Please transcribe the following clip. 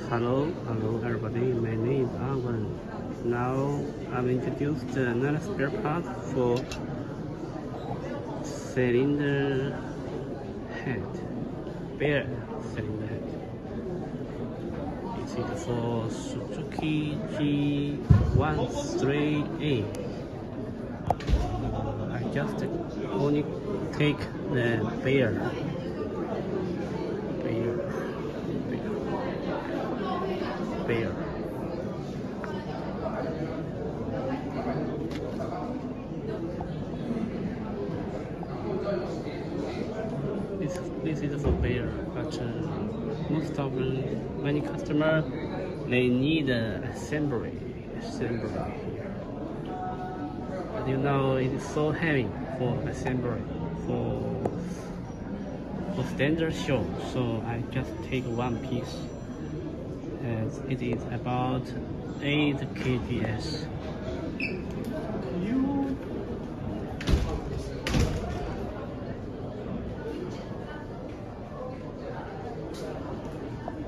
Hello everybody, my name is Arwen. Now I've introduced another spare part for cylinder head, bare cylinder head. This is for Suzuki G13A. I just only take the bare. This is for bare, but most of many customers they need assembly here. But you know it is so heavy for assembly for standard show, so I just take one piece. It is about 8 kgs.